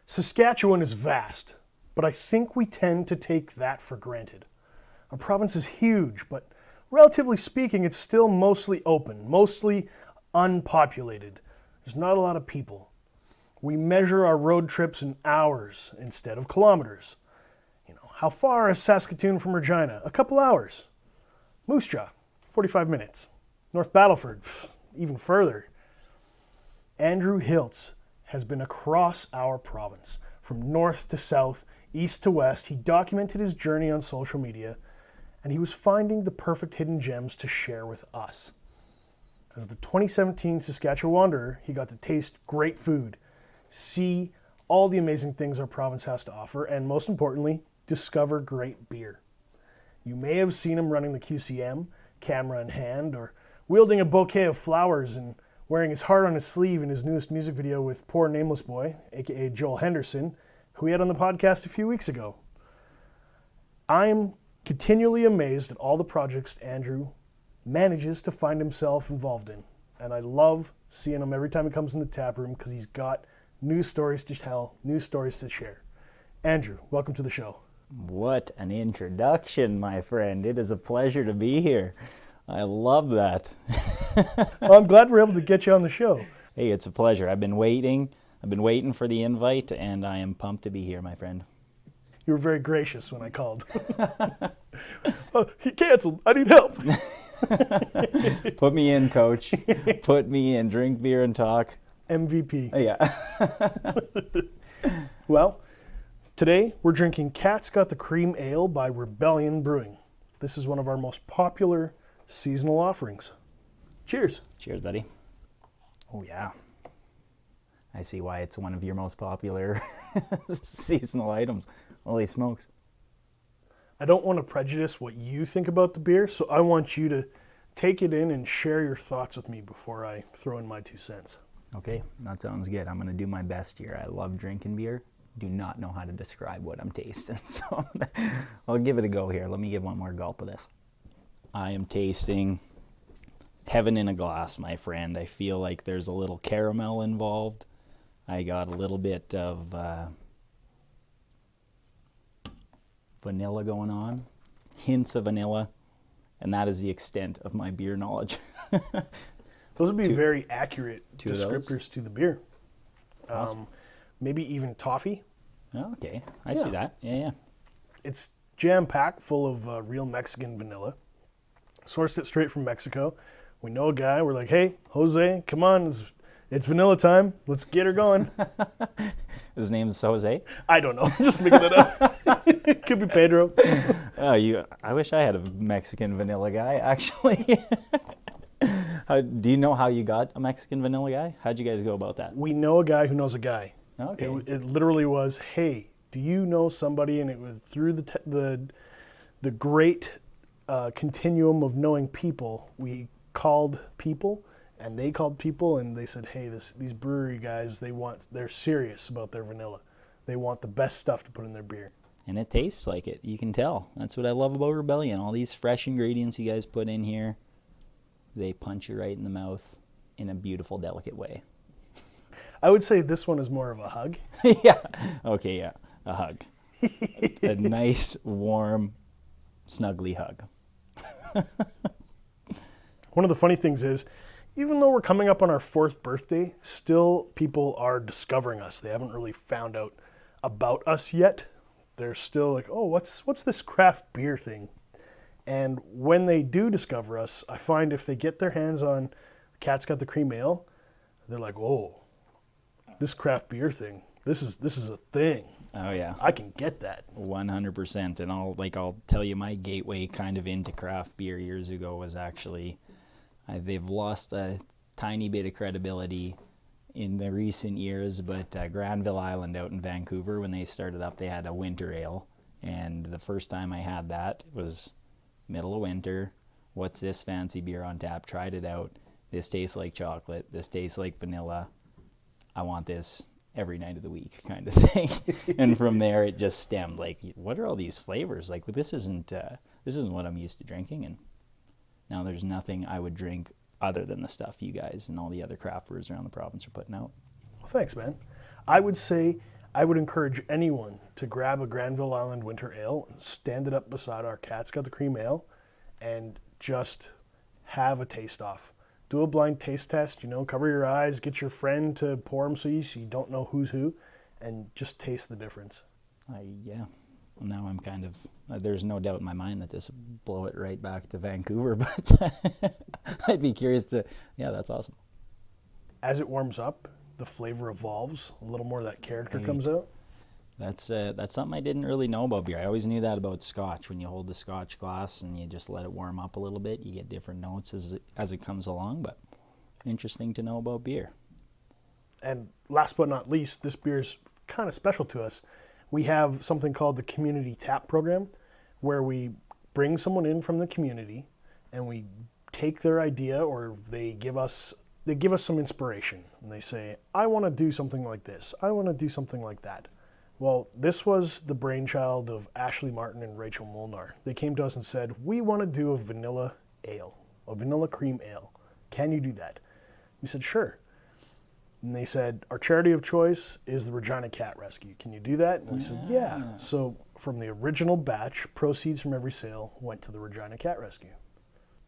Saskatchewan is vast, but I think we tend to take that for granted. Our province is huge, but relatively speaking, it's still mostly open, mostly unpopulated. There's not a lot of people. We measure our road trips in hours instead of kilometers. How far is Saskatoon from Regina? A couple hours. Moose Jaw, 45 minutes. North Battleford, even further. Andrew Hiltz has been across our province, from north to south, east to west. He documented his journey on social media, and he was finding the perfect hidden gems to share with us. As the 2017 Saskatchewanderer, he got to taste great food, see all the amazing things our province has to offer, and most importantly, discover great beer. You may have seen him running the QCM, camera in hand, or wielding a bouquet of flowers and wearing his heart on his sleeve in his newest music video with Poor Nameless Boy, aka Joel Henderson, who we had on the podcast a few weeks ago. I'm continually amazed at all the projects Andrew manages to find himself involved in, and I love seeing him every time he comes in the tap room because he's got new stories to tell, new stories to share. Andrew, welcome to the show. What an introduction, my friend. It is a pleasure to be here. I love that. Well, I'm glad we're able to get you on the show. Hey, it's a pleasure. I've been waiting for the invite, and I am pumped to be here, my friend. You were very gracious when I called. Oh, he canceled. I need help. Put me in, coach. Put me in. Drink beer and talk. MVP. Yeah. Well, today we're drinking Cat's Got the Cream Ale by Rebellion Brewing. This is one of our most popular seasonal offerings. Cheers. Cheers, buddy. Oh, yeah. I see why it's one of your most popular seasonal items. Holy smokes. I don't want to prejudice what you think about the beer, so I want you to take it in and share your thoughts with me before I throw in my 2 cents. Okay, that sounds good. I'm going to do my best here. I love drinking beer. Do not know how to describe what I'm tasting, so I'll give it a go here. Let me give one more gulp of this. I am tasting heaven in a glass, my friend. I feel like there's a little caramel involved. I got a little bit of vanilla going on, hints of vanilla, and that is the extent of my beer knowledge. Those would be very accurate descriptors to the beer. Awesome. Maybe even toffee. Oh, okay, I see that. Yeah. It's jam-packed full of real Mexican vanilla. Sourced it straight from Mexico. We know a guy. We're like, hey, Jose, come on. It's vanilla time. Let's get her going. His name is Jose? I don't know. I'm just making it up. It could be Pedro. I wish I had a Mexican vanilla guy, actually. Do you know how you got a Mexican vanilla guy? How'd you guys go about that? We know a guy who knows a guy. Okay. It literally was, hey, do you know somebody? And it was through the great continuum of knowing people. We called people, and they called people, and they said, hey, these brewery guys, they're serious about their vanilla. They want the best stuff to put in their beer. And it tastes like it. You can tell. That's what I love about Rebellion. All these fresh ingredients you guys put in here, they punch you right in the mouth in a beautiful, delicate way. I would say this one is more of a hug. Yeah. Okay, yeah. A hug. A nice, warm, snuggly hug. One of the funny things is, even though we're coming up on our 4th birthday, still people are discovering us. They haven't really found out about us yet. They're still like, oh, what's this craft beer thing? And when they do discover us, I find if they get their hands on Cat's Got the Cream Ale, they're like, oh, this craft beer thing, this is a thing. Oh yeah, I can get that 100%. And I'll tell you, my gateway kind of into craft beer years ago was actually they've lost a tiny bit of credibility in the recent years, but Granville Island out in Vancouver, when they started up, they had a winter ale, and the first time I had that was middle of winter. What's this fancy beer on tap? Tried it out. This tastes like chocolate. This tastes like vanilla. I want this every night of the week kind of thing. And from there it just stemmed, like, what are all these flavors? Like, this isn't what I'm used to drinking. And now there's nothing I would drink other than the stuff you guys and all the other craft brewers around the province are putting out. Well, thanks, man. I would say I would encourage anyone to grab a Granville Island Winter Ale and stand it up beside our Cat's Got the Cream Ale and just have a taste off. Do a blind taste test, cover your eyes, get your friend to pour them so you don't know who's who, and just taste the difference. Yeah. Well, now I'm kind of, there's no doubt in my mind that this will blow it right back to Vancouver, but I'd be curious to, yeah, that's awesome. As it warms up, the flavor evolves. A little more of that character comes out. That's something I didn't really know about beer. I always knew that about Scotch. When you hold the Scotch glass and you just let it warm up a little bit, you get different notes as it comes along, but interesting to know about beer. And last but not least, this beer is kind of special to us. We have something called the Community Tap Program, where we bring someone in from the community and we take their idea, or they give us some inspiration, and they say, I want to do something like this. I want to do something like that. Well, this was the brainchild of Ashley Martin and Rachel Molnar. They came to us and said, we want to do a vanilla ale, a vanilla cream ale. Can you do that? We said, sure. And they said, our charity of choice is the Regina Cat Rescue. Can you do that? And we said, yeah. So from the original batch, proceeds from every sale went to the Regina Cat Rescue.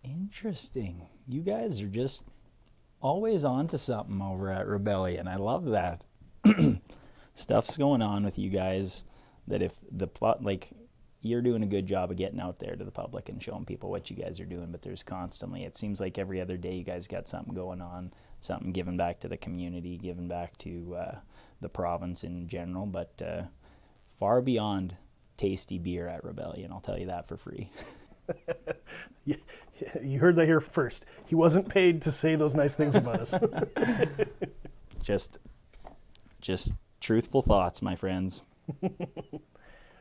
Interesting. You guys are just always on to something over at Rebellion. I love that. Stuff's going on with you guys that if you're doing a good job of getting out there to the public and showing people what you guys are doing, but there's constantly, it seems like every other day you guys got something going on, something giving back to the community, giving back to the province in general, but far beyond tasty beer at Rebellion, I'll tell you that for free. You heard that here first. He wasn't paid to say those nice things about us. Just truthful thoughts, my friends.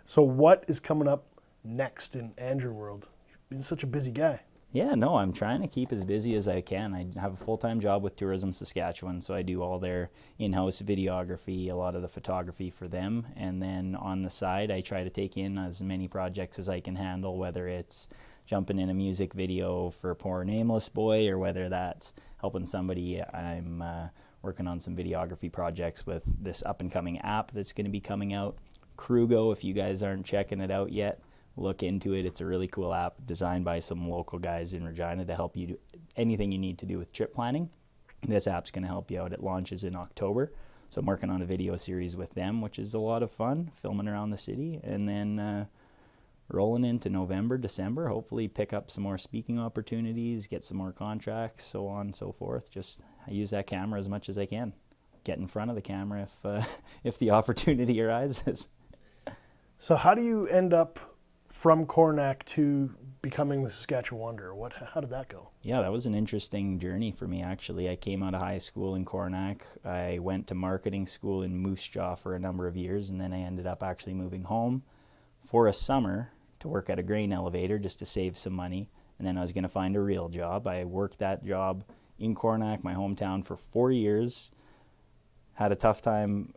So what is coming up next in Andrew World? You've been such a busy guy. Yeah, no, I'm trying to keep as busy as I can. I have a full-time job with Tourism Saskatchewan, so I do all their in-house videography, a lot of the photography for them, and then on the side I try to take in as many projects as I can handle, whether it's jumping in a music video for Poor Nameless Boy, or whether that's helping somebody. I'm working on some videography projects with this up-and-coming app that's going to be coming out. Krugo, if you guys aren't checking it out yet, look into it. It's a really cool app designed by some local guys in Regina to help you do anything you need to do with trip planning. This app's going to help you out. It launches in October. So I'm working on a video series with them, which is a lot of fun, filming around the city. And then rolling into November, December, hopefully pick up some more speaking opportunities, get some more contracts, so on and so forth. Just I use that camera as much as I can. Get in front of the camera if the opportunity arises. So how do you end up from Coronach to becoming the Saskatchewanderer? How did that go? Yeah, that was an interesting journey for me, actually. I came out of high school in Coronach. I went to marketing school in Moose Jaw for a number of years, and then I ended up actually moving home for a summer to work at a grain elevator just to save some money, and then I was going to find a real job. I worked that job in Coronach, my hometown, for 4 years. Had a tough time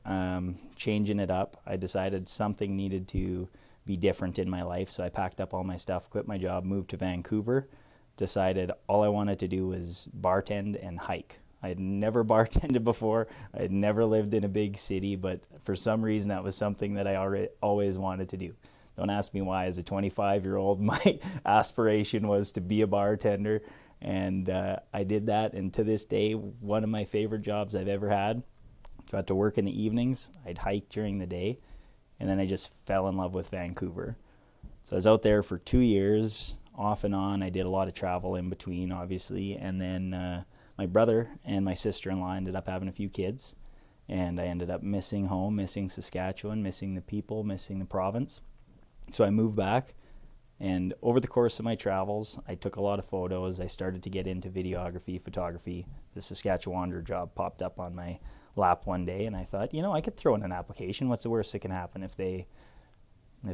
changing it up. I decided something needed to be different in my life, so I packed up all my stuff, quit my job, moved to Vancouver, decided all I wanted to do was bartend and hike. I had never bartended before. I had never lived in a big city, but for some reason that was something that I always wanted to do. Don't ask me why. As a 25-year-old, my aspiration was to be a bartender, and I did that, and to this day, one of my favorite jobs I've ever had. Got to work in the evenings. I'd hike during the day, and then I just fell in love with Vancouver. So I was out there for 2 years, off and on. I did a lot of travel in between, obviously, and then my brother and my sister-in-law ended up having a few kids, and I ended up missing home, missing Saskatchewan, missing the people, missing the province. So I moved back, and over the course of my travels, I took a lot of photos. I started to get into videography, photography. The Saskatchewanderer job popped up on my lap one day, and I thought, I could throw in an application. What's the worst that can happen? If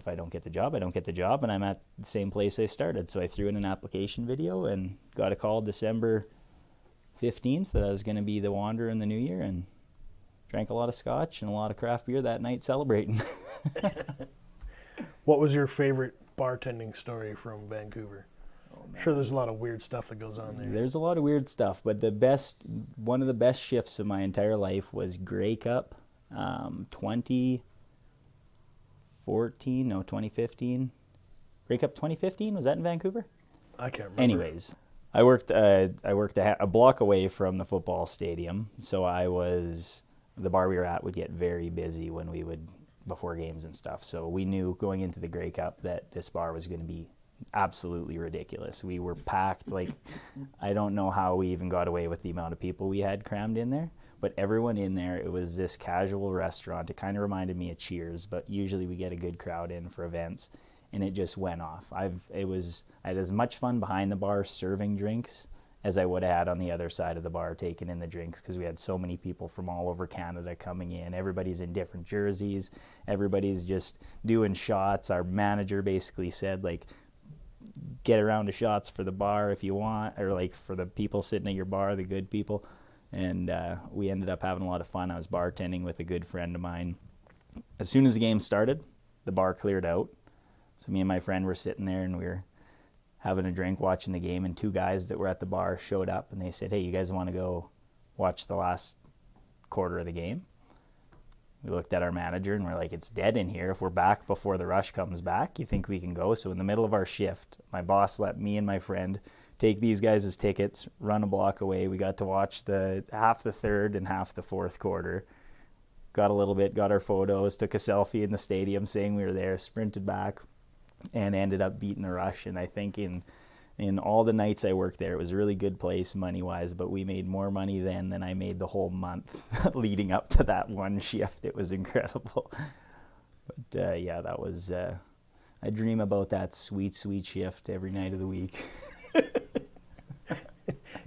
I don't get the job, I don't get the job, and I'm at the same place I started. So I threw in an application video and got a call December 15th that I was going to be the Wanderer in the new year, and drank a lot of scotch and a lot of craft beer that night celebrating. What was your favorite bartending story from Vancouver? I'm sure there's a lot of weird stuff that goes on there. There's a lot of weird stuff, but one of the best shifts of my entire life was Grey Cup, 2015. Grey Cup 2015, was that in Vancouver? I can't remember. Anyways, I worked a block away from the football stadium, so the bar we were at would get very busy when we would, before games and stuff. So we knew going into the Grey Cup that this bar was going to be absolutely ridiculous. We were packed. Like, I don't know how we even got away with the amount of people we had crammed in there, but everyone in there, it was this casual restaurant. It kind of reminded me of Cheers, but usually we get a good crowd in for events, and it just went off. I had as much fun behind the bar serving drinks as I would have had on the other side of the bar taking in the drinks, because we had so many people from all over Canada coming in. Everybody's in different jerseys. Everybody's just doing shots. Our manager basically said, like, get a round of shots for the bar if you want, or like for the people sitting at your bar, the good people. And we ended up having a lot of fun. I was bartending with a good friend of mine. As soon as the game started, the bar cleared out. So me and my friend were sitting there and we were having a drink watching the game, and two guys that were at the bar showed up and they said, hey, you guys want to go watch the last quarter of the game? We looked at our manager and we're like, it's dead in here. If we're back before the rush comes back, you think we can go? So in the middle of our shift, my boss let me and my friend take these guys' tickets, run a block away. We got to watch half the third and half the fourth quarter. Got a little bit, got our photos, took a selfie in the stadium saying we were there, sprinted back, and ended up beating the rush. And I think in all the nights I worked there, it was a really good place money-wise, but we made more money then than I made the whole month leading up to that one shift. It was incredible. But yeah, that was, I dream about that sweet, sweet shift every night of the week.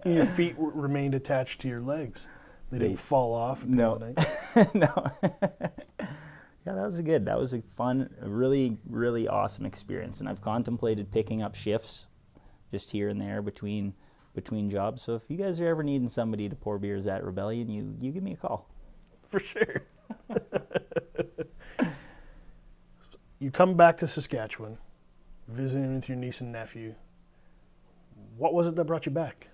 And your feet remained attached to your legs. They didn't fall off at the end of the night. No. Yeah, that was a fun, a really, really awesome experience. And I've contemplated picking up shifts just here and there between jobs. So if you guys are ever needing somebody to pour beers at Rebellion, you give me a call. For sure. You come back to Saskatchewan, visiting with your niece and nephew. What was it that brought you back?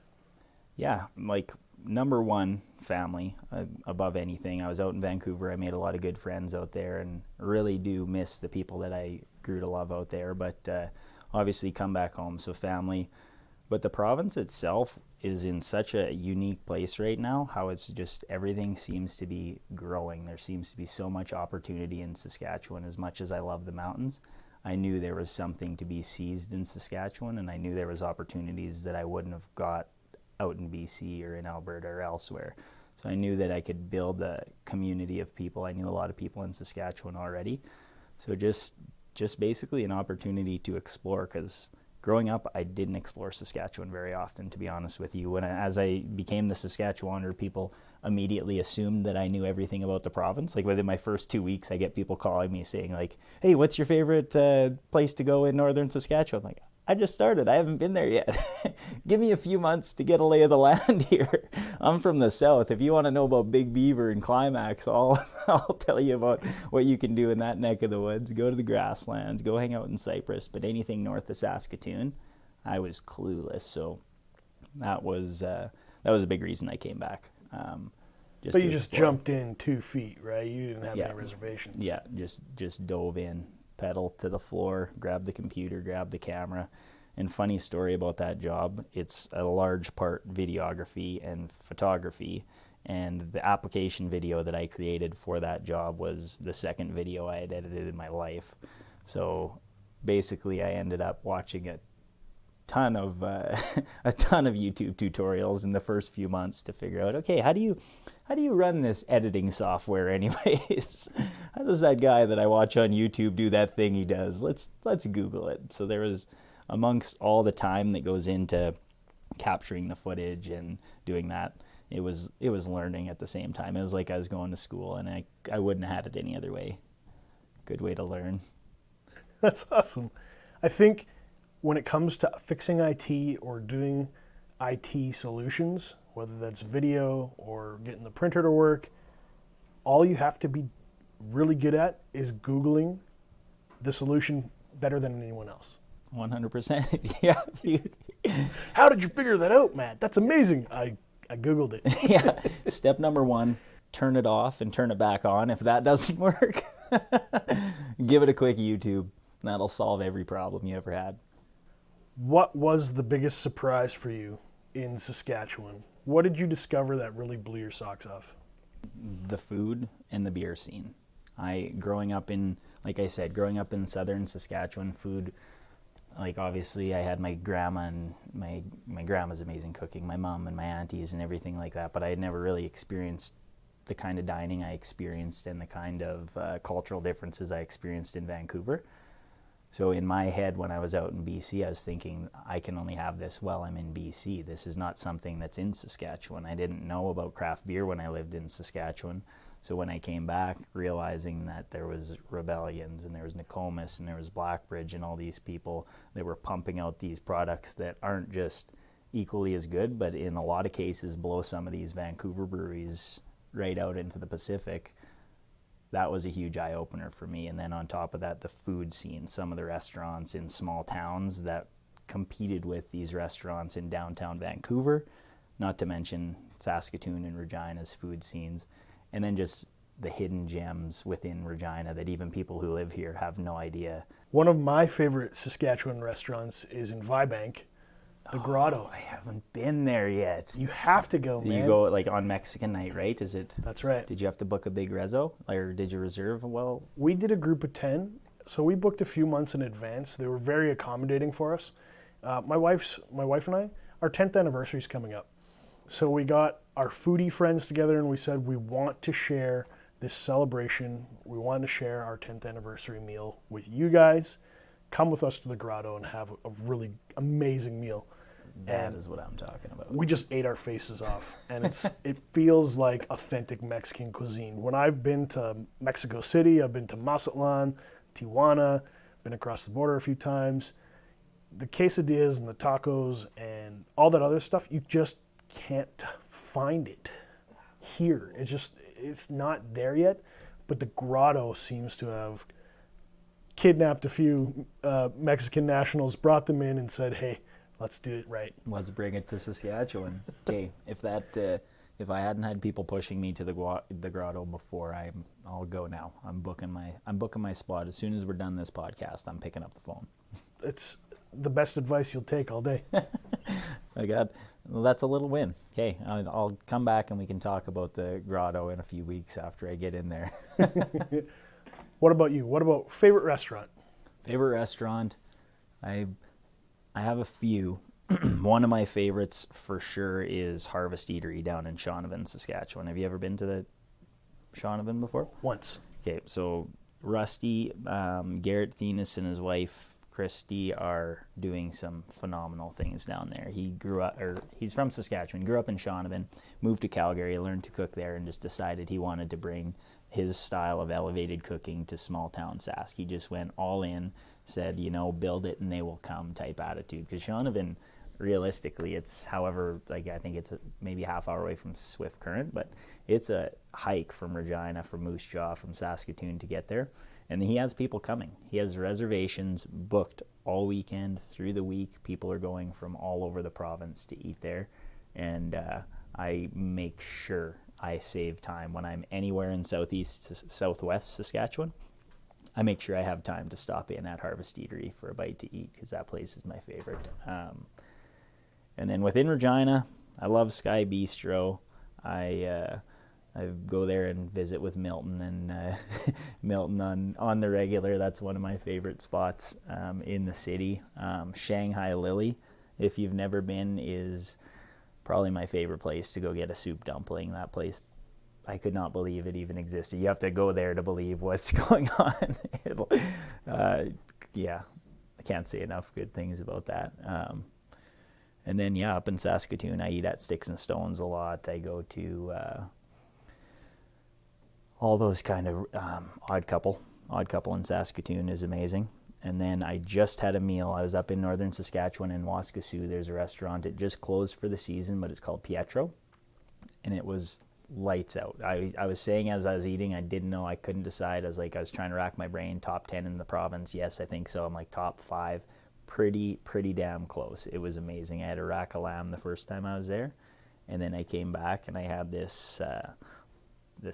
Yeah, like, number one, family above anything. I was out in Vancouver. I made a lot of good friends out there and really do miss the people that I grew to love out there. But obviously come back home, so family. But the province itself is in such a unique place right now, how it's just everything seems to be growing. There seems to be so much opportunity in Saskatchewan. As much as I love the mountains, I knew there was something to be seized in Saskatchewan, and I knew there was opportunities that I wouldn't have got out in BC or in Alberta or elsewhere. So I knew that I could build a community of people. I knew a lot of people in Saskatchewan already. So just basically an opportunity to explore, because growing up, I didn't explore Saskatchewan very often, to be honest with you. As I became the Saskatchewander, people immediately assumed that I knew everything about the province. Like, within my first 2 weeks, I get people calling me saying, like, hey, what's your favorite place to go in northern Saskatchewan? I'm like, I just started. I haven't been there yet. Give me a few months to get a lay of the land here. I'm from the south. If you want to know about Big Beaver and Climax, I'll tell you about what you can do in that neck of the woods. Go to the grasslands. Go hang out in Cypress. But anything north of Saskatoon, I was clueless. So that was a big reason I came back. But you just jumped in 2 feet, right? You didn't have any reservations. Yeah, just dove in. Pedal to the floor, grab the computer, grab the camera. And funny story about that job, it's a large part videography and photography, and the application video that I created for that job was the second video I had edited in my life. So basically I ended up watching a ton of YouTube tutorials in the first few months to figure out, okay, how do you run this editing software anyways? How does that guy that I watch on YouTube do that thing he does? Let's Google it. So there was, amongst all the time that goes into capturing the footage and doing that, it was learning at the same time. It was like I was going to school, and I wouldn't have had it any other way. Good way to learn. That's awesome. I think when it comes to fixing IT or doing IT solutions, whether that's video or getting the printer to work, all you have to be really good at is Googling the solution better than anyone else. 100%. Yeah. How did you figure that out, Matt? That's amazing. I Googled it. Yeah. Step number 1, turn it off and turn it back on. If that doesn't work, give it a quick YouTube. That'll solve every problem you ever had. What was the biggest surprise for you in Saskatchewan? What did you discover that really blew your socks off? The food and the beer scene. Growing up in southern Saskatchewan, food, like obviously I had my grandma, and my grandma's amazing cooking, my mom and my aunties and everything like that, but I had never really experienced the kind of dining I experienced and the kind of cultural differences I experienced in Vancouver. So in my head, when I was out in BC, I was thinking, I can only have this while I'm in BC. This is not something that's in Saskatchewan. I didn't know about craft beer when I lived in Saskatchewan. So when I came back, realizing that there was Rebellions and there was Nokomis and there was Blackbridge and all these people that were pumping out these products that aren't just equally as good, but in a lot of cases blow some of these Vancouver breweries right out into the Pacific, that was a huge eye-opener for me. And then on top of that, the food scene, some of the restaurants in small towns that competed with these restaurants in downtown Vancouver, not to mention Saskatoon and Regina's food scenes, and then just the hidden gems within Regina that even people who live here have no idea. One of my favorite Saskatchewan restaurants is in Vibank, the Grotto. I haven't been there yet. You have to go, man. You go like on Mexican night, right? Is it? That's right. Did you have to book a big rezo, or did you reserve? Well, we did a group of 10, so we booked a few months in advance. They were very accommodating for us. My wife and I, our 10th anniversary is coming up, so we got our foodie friends together and we said we want to share this celebration. We want to share our 10th anniversary meal with you guys. Come with us to the Grotto and have a really amazing meal. That is what I'm talking about. We just ate our faces off, and it feels like authentic Mexican cuisine. When I've been to Mexico City, I've been to Mazatlan, Tijuana, been across the border a few times. The quesadillas and the tacos and all that other stuff, you just can't find it here. It's not there yet, but the Grotto seems to have kidnapped a few Mexican nationals, brought them in and said, hey, let's do it right. Let's bring it to Saskatchewan. Okay, if I hadn't had people pushing me to the Grotto before, I'll go now. I'm booking my spot as soon as we're done this podcast. I'm picking up the phone. It's the best advice you'll take all day. My God, well, that's a little win. Okay, I'll come back and we can talk about the Grotto in a few weeks after I get in there. What about you? What about favorite restaurant? Favorite restaurant? I have a few. One of my favorites for sure is Harvest Eatery down in Shaunavon, Saskatchewan. Have you ever been to the Shaunavon before? Once. Okay, so Rusty, Garrett Thenis and his wife Christy are doing some phenomenal things down there. He's from Saskatchewan, grew up in Shaunavon, moved to Calgary, learned to cook there, and just decided he wanted to bring his style of elevated cooking to small town Sask. He just went all in, said, build it and they will come type attitude. Because Shaunavon, realistically, it's I think it's maybe a half hour away from Swift Current, but it's a hike from Regina, from Moose Jaw, from Saskatoon to get there. And he has people coming. He has reservations booked all weekend, through the week. People are going from all over the province to eat there. And I make sure I save time when I'm anywhere in southwest Saskatchewan. I make sure I have time to stop in at Harvest Eatery for a bite to eat, because that place is my favorite. And then within Regina, I love Sky Bistro. I go there and visit with Milton, and Milton on the regular. That's one of my favorite spots in the city. Shanghai Lily, if you've never been, is probably my favorite place to go get a soup dumpling. That place, I could not believe it even existed. You have to go there to believe what's going on. Yeah, I can't say enough good things about that. And then, up in Saskatoon, I eat at Sticks and Stones a lot. I go to all those kind of Odd Couple. Odd Couple in Saskatoon is amazing. And then I just had a meal. I was up in northern Saskatchewan in Waskesiu. There's a restaurant. It just closed for the season, but it's called Pietro. And it was lights out. I was saying as I was eating, I didn't know, I couldn't decide. I was trying to rack my brain. Top 10 in the province, yes, I think so. I'm like top 5, pretty damn close. It was amazing. I had a rack of lamb the first time I was there, and then I came back and I had this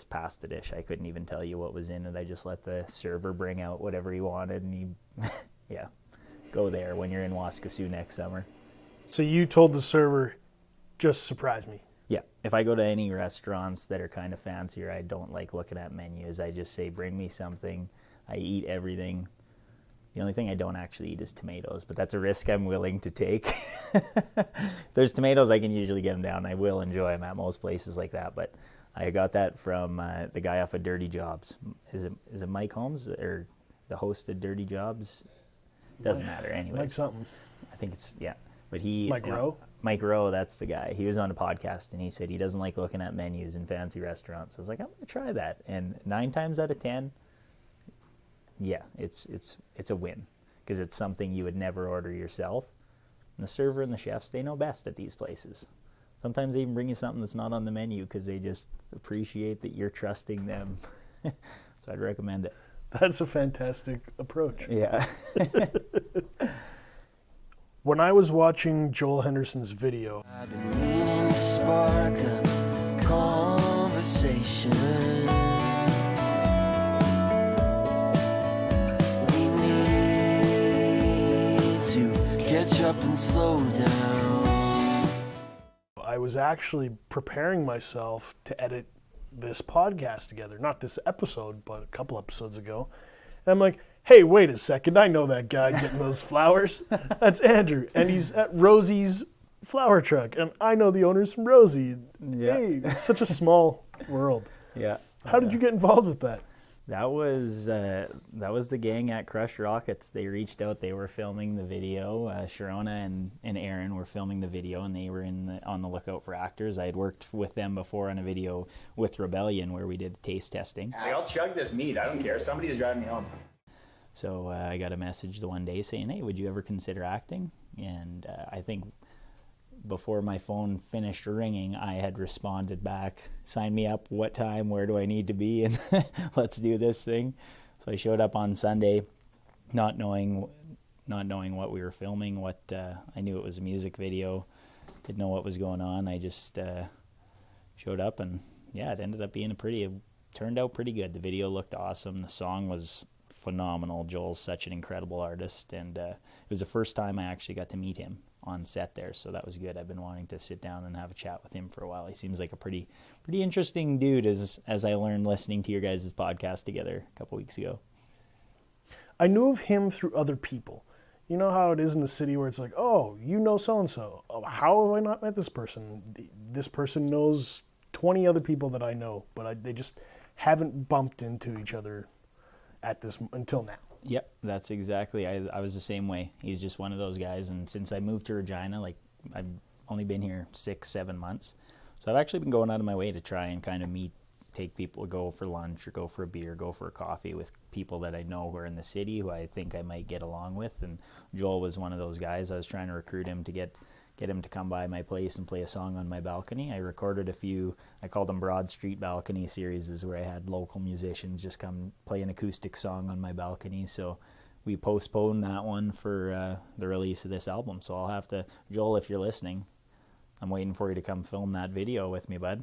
pasta dish. I couldn't even tell you what was in it. I just let the server bring out whatever he wanted, and he, yeah, go there when you're in Waskesiu next summer. So you told the server, just surprise me. Yeah, if I go to any restaurants that are kind of fancier, I don't like looking at menus. I just say, bring me something. I eat everything. The only thing I don't actually eat is tomatoes, but that's a risk I'm willing to take. If there's tomatoes, I can usually get them down. I will enjoy them at most places like that, but I got that from the guy off of Dirty Jobs. Is it Mike Holmes, or the host of Dirty Jobs? Doesn't matter anyways. Mike something. I think it's, yeah. But he... Mike Rowe? Mike Rowe, that's the guy. He was on a podcast, and he said he doesn't like looking at menus in fancy restaurants. I was like, I'm going to try that. And 9 times out of 10, yeah, it's a win, because it's something you would never order yourself. And the server and the chefs, they know best at these places. Sometimes they even bring you something that's not on the menu because they just appreciate that you're trusting them. So I'd recommend it. That's a fantastic approach. Yeah. When I was watching Joel Henderson's video, I've been meaning to spark a conversation. We need to catch up and slow down. I was actually preparing myself to edit this podcast together. Not this episode, but a couple episodes ago. And I'm like, hey, wait a second, I know that guy getting those flowers. That's Andrew, and he's at Rosie's flower truck, and I know the owners from Rosie. Yeah. Hey, it's such a small world. Yeah. How did you get involved with that? That was the gang at Crush Rockets. They reached out. They were filming the video. Sharona and Aaron were filming the video, and they were on the lookout for actors. I had worked with them before on a video with Rebellion where we did taste testing. Like, I'll chug this meat. I don't care. Somebody's driving me home. So I got a message the one day saying, hey, would you ever consider acting? And I think before my phone finished ringing, I had responded back, sign me up, what time, where do I need to be, and let's do this thing. So I showed up on Sunday, not knowing what we were filming, I knew it was a music video, didn't know what was going on. I just showed up, and yeah, it ended up being it turned out pretty good. The video looked awesome. The song was phenomenal. Joel's such an incredible artist, and it was the first time I actually got to meet him on set there, so that was good. I've been wanting to sit down and have a chat with him for a while. He seems like a pretty interesting dude, as I learned listening to your guys' podcast together a couple weeks ago. I knew of him through other people. You know how it is in the city where it's like, oh, you know so-and-so. Oh, how have I not met this person? This person knows 20 other people that I know, but they just haven't bumped into each other until now. Yep, that's exactly. I was the same way. He's just one of those guys, and since I moved to Regina, like, I've only been here 6-7 months, so I've actually been going out of my way to try and kind of take people, go for lunch or go for a beer, go for a coffee with people that I know who are in the city, who I think I might get along with. And Joel was one of those guys. I was trying to recruit him to get him to come by my place and play a song on my balcony. I recorded a few, I called them Broad Street Balcony series, where I had local musicians just come play an acoustic song on my balcony. So we postponed that one for the release of this album. So I'll have to, Joel, if you're listening, I'm waiting for you to come film that video with me, bud.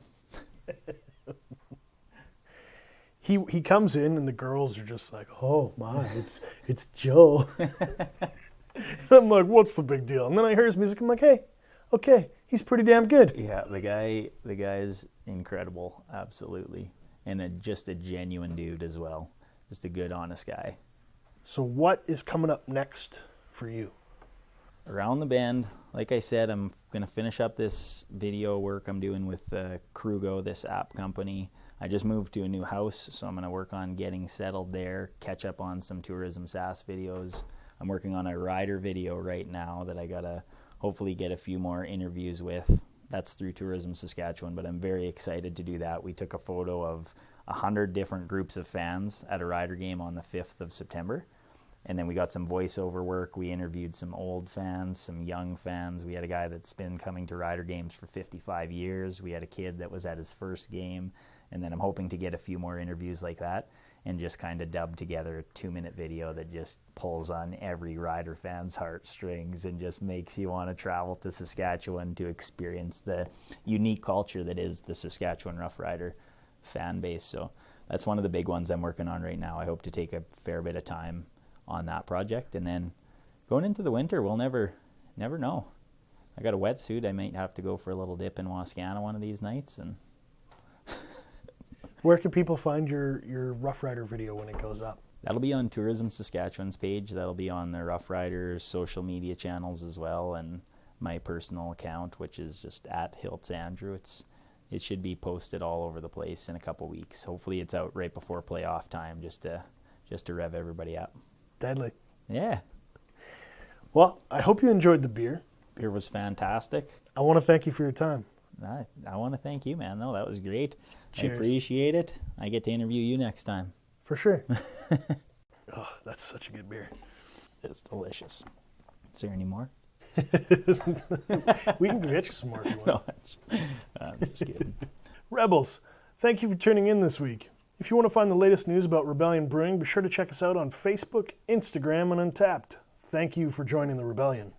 He comes in and the girls are just like, oh my, it's Joe. I'm like, what's the big deal? And then I hear his music. I'm like, hey, okay, he's pretty damn good. Yeah, the guy's incredible, absolutely, and just a genuine dude as well. Just a good, honest guy. So what is coming up next for you? Around the bend, like I said, I'm going to finish up this video work I'm doing with Krugo, this app company. I just moved to a new house, so I'm going to work on getting settled there, catch up on some Tourism Sask videos. I'm working on a rider video right now that I got to hopefully get a few more interviews with. That's through Tourism Saskatchewan, but I'm very excited to do that. We took a photo of 100 different groups of fans at a rider game on the 5th of September. And then we got some voiceover work. We interviewed some old fans, some young fans. We had a guy that's been coming to Rider games for 55 years. We had a kid that was at his first game. And then I'm hoping to get a few more interviews like that and just kind of dub together a 2-minute video that just pulls on every Rider fan's heartstrings and just makes you want to travel to Saskatchewan to experience the unique culture that is the Saskatchewan Rough Rider fan base. So that's one of the big ones I'm working on right now. I hope to take a fair bit of time on that project, and then going into the winter, we'll never know. I got a wetsuit. I might have to go for a little dip in Wascana one of these nights. And Where can people find your Rough Rider video when it goes up? that'll be on Tourism Saskatchewan's page. That'll be on the Rough Riders social media channels as well, and my personal account, which is just at Hiltz Andrew. It should be posted all over the place in a couple weeks. Hopefully it's out right before playoff time, just to rev everybody up. Deadly. Yeah. Well, I hope you enjoyed the beer. Beer was fantastic. I want to thank you for your time. I want to thank you, man. No, that was great. Cheers. I appreciate it. I get to interview you next time. For sure. Oh, that's such a good beer. It's delicious. Is there any more? We can get you some more if you want. No, I'm just kidding. Rebels, thank you for tuning in this week. If you want to find the latest news about Rebellion Brewing, be sure to check us out on Facebook, Instagram, and Untapped. Thank you for joining the Rebellion.